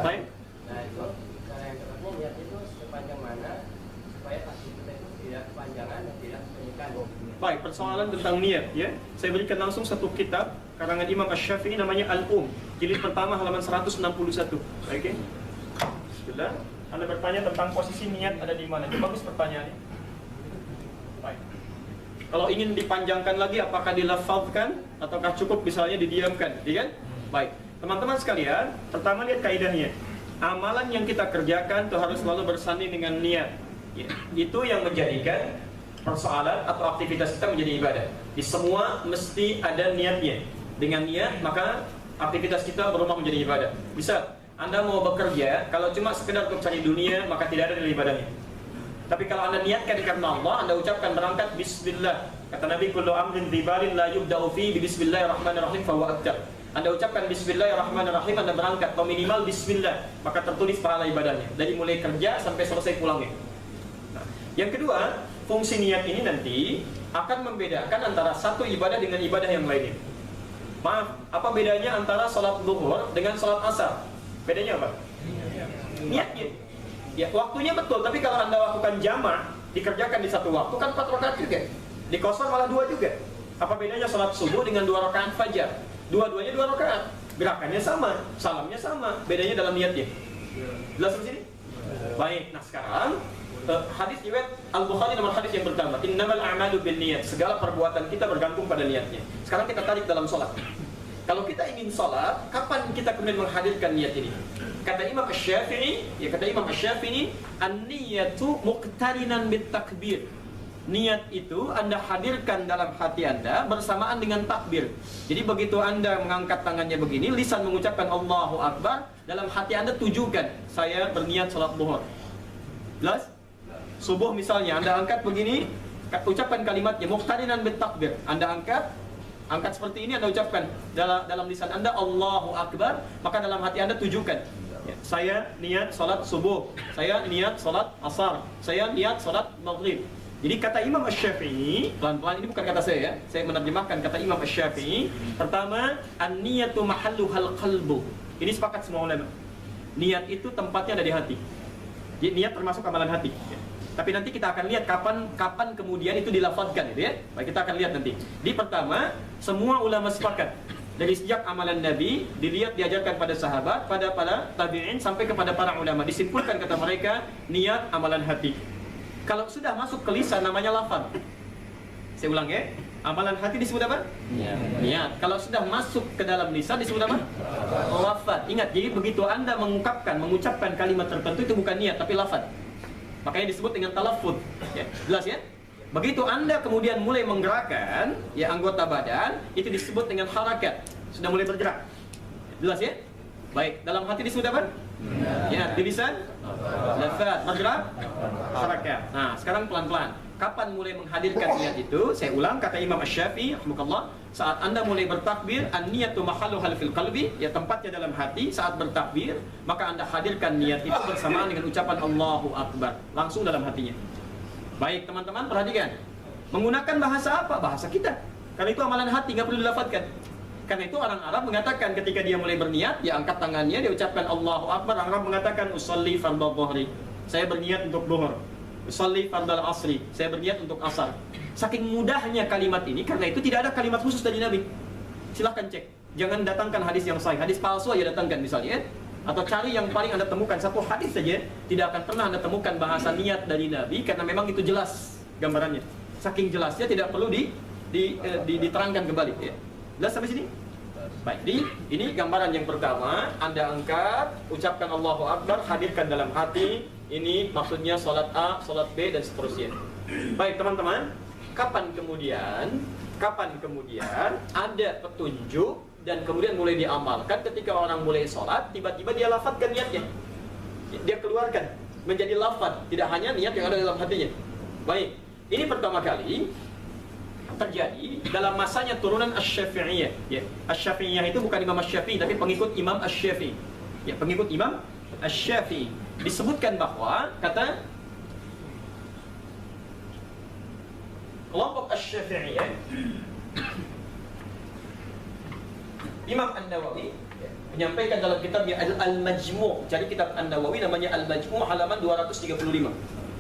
Baik. Nah itu cara yang tepatnya niat itu sepanjang mana supaya pasti kita itu tidak kepanjangan dan tidak menyikkan. Baik, persoalan tentang niat ya. Saya berikan langsung satu kitab karangan Imam Asy-Syafi'i namanya jilid pertama halaman 161. Oke. Sudah. Anda bertanya tentang posisi niat ada di mana? Itu bagus pertanyaannya. Baik. Kalau ingin dipanjangkan lagi apakah dilafazkan ataukah cukup misalnya didiamkan, ya kan? Baik. Teman-teman sekalian, pertama lihat kaidahnya. Amalan yang kita kerjakan itu harus selalu bersanding dengan niat. Ya. Itu yang menjadikan persoalan atau aktivitas kita menjadi ibadah. Di semua mesti ada niatnya. Dengan niat maka aktivitas kita berubah menjadi ibadah. Bisa Anda mau bekerja, kalau cuma sekedar untuk cari dunia maka tidak ada nilai ibadahnya. Tapi kalau Anda niatkan karena Allah, Anda ucapkan berangkat bismillah. Kata Nabi, kullu amrin dhibalin la yubda'u fi bismillahirrahmanirrahim fa huwa abtar. Anda ucapkan bismillahirrahmanirrahim, Anda berangkat atau minimal bismillah, maka tertulis pahala ibadahnya dari mulai kerja sampai selesai pulangnya. Nah, yang kedua, fungsi niat ini nanti akan membedakan antara satu ibadah dengan ibadah yang lainnya. Maaf, apa bedanya antara sholat zuhur dengan sholat asar? Bedanya apa? Niatnya. Ya, waktunya betul, tapi kalau Anda lakukan jamak, dikerjakan di satu waktu kan 4 rakaat juga. Di kosor malah 2 juga. Apa bedanya sholat subuh dengan 2 rakaat fajar? Dua-duanya 2 rakaat. Gerakannya sama, salamnya sama, bedanya dalam niatnya. Jelas di sini? Baik, nah sekarang hadis riwayat Al-Bukhari nomor hadis yang pertama, innamal a'malu binniyat. Segala perbuatan kita bergantung pada niatnya. Sekarang kita tarik dalam sholat. Kalau kita ingin sholat, kapan kita kemudian menghadirkan niat ini? Kata Imam Asy-Syafi'i, an-niyatu muqtarinan bit takbir. Niat itu Anda hadirkan dalam hati Anda bersamaan dengan takbir. Jadi begitu Anda mengangkat tangannya begini, lisan mengucapkan Allahu Akbar, dalam hati Anda tujukan, saya berniat sholat zuhur. Jelas? Subuh misalnya, Anda angkat begini, ucapkan kalimatnya muqtarinan bit takbir. Anda angkat seperti ini, Anda ucapkan dalam lisan Anda Allahu Akbar, maka dalam hati Anda tujukan, ya, saya niat salat subuh, saya niat salat asar, saya niat salat maghrib. Jadi kata Imam Asy-Syafi'i, pelan-pelan ini bukan kata saya ya, saya menerjemahkan kata Imam Asy-Syafi'i. Pertama, an-niyatu mahalluhal qalbu. Ini sepakat semua ulama. Niat itu tempatnya ada di hati. Jadi niat termasuk amalan hati. Ya. Tapi nanti kita akan lihat kapan kemudian itu dilafadzkan, gitu ya. Baik, kita akan lihat nanti. Di pertama, semua ulama sepakat dari sejak amalan Nabi dilihat diajarkan pada sahabat, pada tabi'in sampai kepada para ulama. Disimpulkan kata mereka, niat amalan hati. Kalau sudah masuk ke lisan namanya lafaz. Saya ulang ya. Amalan hati disebut apa? Niat. Kalau sudah masuk ke dalam lisan disebut apa? Lafaz. Ingat, jadi begitu Anda mengucapkan kalimat tertentu itu bukan niat tapi lafaz. Makanya disebut dengan talaffuz. Ya, jelas ya? Begitu Anda kemudian mulai menggerakkan ya anggota badan, itu disebut dengan harakat. Sudah mulai bergerak. Jelas ya? Baik, dalam hati disebut apa? Ya, di lisan lafaz, bergerak, harakat. Nah, sekarang pelan-pelan. Kapan mulai menghadirkan niat itu? Saya ulang kata Imam Asy-Syafi'i rahimahullah, saat Anda mulai bertakbir, an-niyatu mahalluhal fil qalbi, ya tempatnya dalam hati. Saat bertakbir, maka Anda hadirkan niat itu bersamaan dengan ucapan Allahu Akbar, langsung dalam hatinya. Baik, teman-teman perhatikan. Menggunakan bahasa apa? Bahasa kita. Karena itu amalan hati, nggak perlu dilafadzkan. Karena itu orang Arab mengatakan ketika dia mulai berniat, dia angkat tangannya, dia ucapkan Allahu Akbar. Orang Arab mengatakan usolli fardhu dhuhri. Saya berniat untuk dhuhur. Usolli fardhu asri. Saya berniat untuk asar. Saking mudahnya kalimat ini, karena itu tidak ada kalimat khusus dari Nabi. Silahkan cek. Jangan datangkan hadis yang sahih. Hadis palsu aja datangkan misalnya. Atau cari yang paling Anda temukan satu hadis saja, tidak akan pernah Anda temukan bahasa niat dari Nabi, karena memang itu jelas gambarannya. Saking jelasnya tidak perlu diterangkan kembali. Ya. Jelas sampai sini? Baik, ini gambaran yang pertama. Anda angkat, ucapkan Allahu Akbar, hadirkan dalam hati. Ini maksudnya sholat A, sholat B, dan seterusnya. Baik teman-teman, kapan kemudian ada petunjuk dan kemudian mulai diamalkan ketika orang mulai sholat, tiba-tiba dia lafadzkan niatnya. Dia keluarkan menjadi lafadz, tidak hanya niat yang ada dalam hatinya. Baik, ini pertama kali terjadi dalam masanya turunan Asy-Syafi'iyah. Ya, Asy-Syafi'iyah itu bukan Imam Asy-Syafi'i, tapi pengikut Imam Asy-Syafi'i. Ya, pengikut Imam Asy-Syafi'i. Disebutkan bahwa kata kelompok Asy-Syafi'iyah Imam An-Nawawi menyampaikan dalam kitabnya Al-Majmu'. Jadi kitab An-Nawawi namanya Al-Majmu' halaman 235.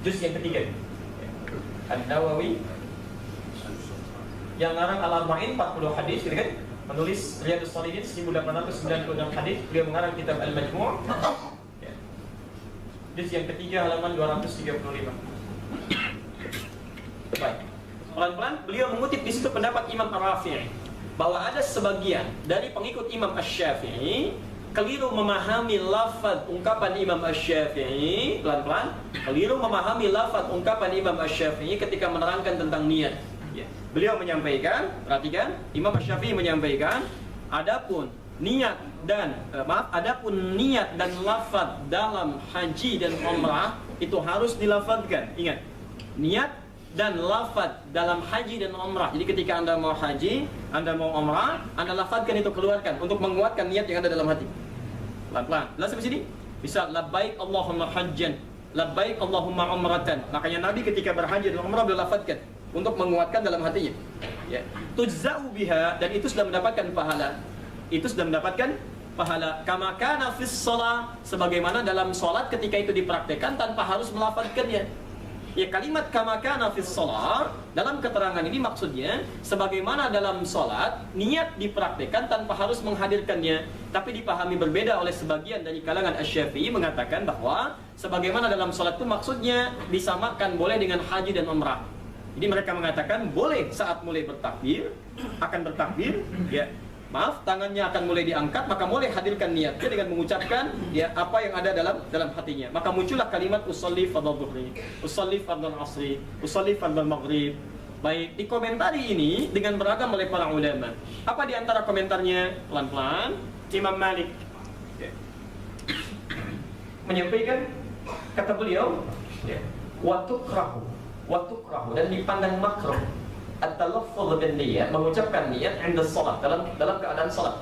Juz yang ketiga. An-Nawawi yang ngarang Al-Arba'in 40 hadis, gitu kan? Menulis Riyadhus Shalihin 1896 hadis. Beliau mengarang kitab Al-Majmu'. Juz yang ketiga halaman 235. Baik. Pelan-pelan beliau mengutip di situ pendapat Imam Ar-Rafi'i bahwa ada sebagian dari pengikut Imam Asy-Syafi'i keliru memahami lafaz ungkapan Imam Asy-Syafi'i, pelan-pelan keliru memahami lafaz ungkapan Imam Asy-Syafi'i ketika menerangkan tentang niat. Ya. Beliau menyampaikan, perhatikan, Imam Asy-Syafi'i menyampaikan, adapun niat dan lafaz dalam haji dan umrah itu harus dilafazkan. Ingat, niat dan lafaz dalam haji dan umrah. Jadi ketika Anda mau haji, Anda mau umrah, Anda lafazkan itu, keluarkan untuk menguatkan niat yang ada dalam hati. Pelan-pelan. Lalu sampai sini bisa labbaik Allahumma hajjan, labbaik Allahumma umratan. Makanya Nabi ketika berhaji dan umrah beliau lafazkan untuk menguatkan dalam hatinya. Ya. Tujza'u biha, dan itu sudah mendapatkan pahala. Itu sudah mendapatkan pahala. Kama kana fis shalah, sebagaimana dalam salat ketika itu dipraktekkan tanpa harus melafazkannya. Ya, kalimat kama kana fis shalah dalam keterangan ini maksudnya sebagaimana dalam salat niat dipraktekkan tanpa harus menghadirkannya, tapi dipahami berbeda oleh sebagian dari kalangan Asy-Syafi'i mengatakan bahwa sebagaimana dalam salat itu maksudnya disamakan boleh dengan haji dan umrah. Jadi mereka mengatakan boleh saat mulai bertakbir, akan bertakbir, ya. Maaf, tangannya akan mulai diangkat, maka mulai hadirkan niatnya dengan mengucapkan ya apa yang ada dalam hatinya. Maka muncullah kalimat usolli fardhu dhuhri, usolli fardhu asri, usolli fardhu maghrib. Baik, dikomentari ini dengan beragam oleh para ulama. Apa di antara komentarnya? Pelan-pelan, Imam Malik menyampaikan, kata beliau, wa tukrahu, dan dipandang makruh at-talaffuz bin niyyah, mengucapkan niat inda shalah, dalam keadaan salat.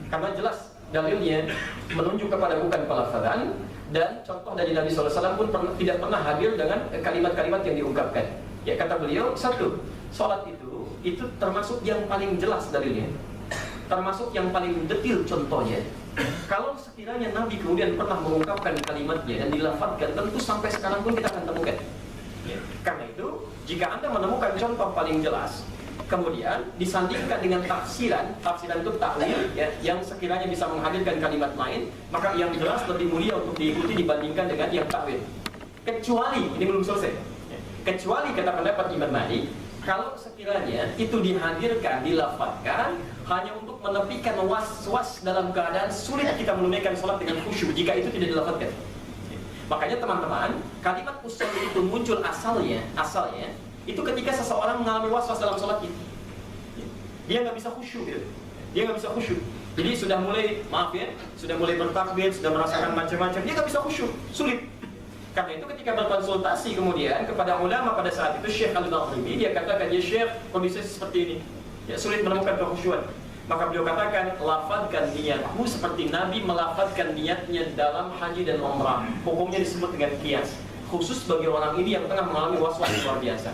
Karena jelas dalilnya menunjuk kepada bukan pelafazan, dan contoh dari Nabi SAW pun tidak pernah hadir dengan kalimat-kalimat yang diungkapkan. Ya, kata beliau, satu, salat itu termasuk yang paling jelas dalilnya, termasuk yang paling detil contohnya. Kalau sekiranya Nabi kemudian pernah mengungkapkan kalimatnya dan dilafazkan, tentu sampai sekarang pun kita akan temukan. Ya, karena itu, jika Anda menemukan contoh paling jelas, kemudian disandingkan dengan tafsiran itu takwil, ya, yang sekiranya bisa menghadirkan kalimat lain, maka yang jelas lebih mulia untuk diikuti dibandingkan dengan yang takwil. Kecuali, ini belum selesai, ya, kecuali kata pendapat Imam Malik, kalau sekiranya itu dihadirkan, dilafazkan hanya untuk menepikan was-was dalam keadaan sulit kita menunaikan sholat dengan khusyuk, jika itu tidak dilafazkan. Makanya teman-teman, kalimat usolli itu muncul asalnya itu ketika seseorang mengalami was-was dalam sholat itu. Dia nggak bisa khusyuk, gitu. Dia nggak bisa khusyuk. Jadi sudah mulai bertakbir, sudah merasakan macam-macam, dia nggak bisa khusyuk, sulit. Karena itu ketika berkonsultasi kemudian kepada ulama pada saat itu, Syekh Al-Maghribi, dia katakan, ya Syekh, kondisi seperti ini, ya sulit menemukan kekhusyuan. Maka beliau katakan, lafadzkan niatmu seperti Nabi melafadzkan niatnya dalam haji dan umrah. Hukumnya disebut dengan qiyas, khusus bagi orang ini yang tengah mengalami was-was luar biasa.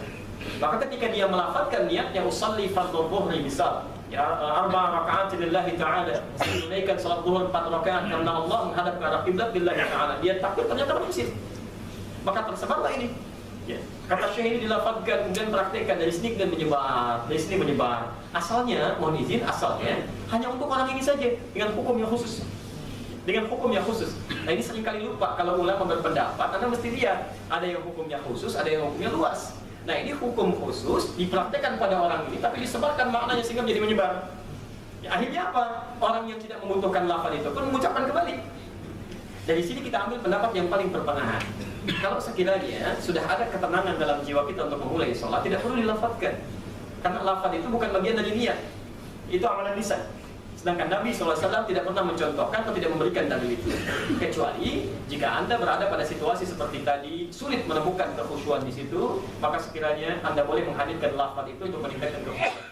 Maka ketika dia melafadzkan niatnya usolli fardhu dhuhri, misal ya 4 rakaat lillahi ta'ala, menunaikan salat zuhur 4 rakaat karena Allah menghadap ke arah kiblat lillahi ta'ala, dia takut ternyata berhasil, maka tersebarlah ini. Ya. Kata Syekh ini dilafadzkan, kemudian praktekkan dari sini dan menyebar, dari sini menyebar. Asalnya, mohon izin, asalnya hanya untuk orang ini saja, dengan hukum yang khusus. Dengan hukum yang khusus. Nah, ini seringkali lupa kalau ulama berpendapat, Anda mesti lihat, ada yang hukumnya khusus, ada yang hukumnya luas. Nah, ini hukum khusus dipraktekkan pada orang ini, tapi disebarkan maknanya sehingga menjadi menyebar. Ya, akhirnya apa? Orang yang tidak membutuhkan lafaz itu pun mengucapkan kembali. Dari sini kita ambil pendapat yang paling berpenahan. Kalau sekiranya sudah ada ketenangan dalam jiwa kita untuk memulai sholat, tidak perlu dilafadzkan. Karena lafaz itu bukan bagian dari niat, itu amalan lisan. Sedangkan Nabi SAW tidak pernah mencontohkan atau tidak memberikan dalil itu. Kecuali jika Anda berada pada situasi seperti tadi, sulit menemukan kekhusyuan di situ, maka sekiranya Anda boleh menghadirkan lafaz itu untuk meningkatkan kekhusyuan.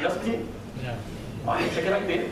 Jelas sih? Ya. Oh, saya kira itu ya.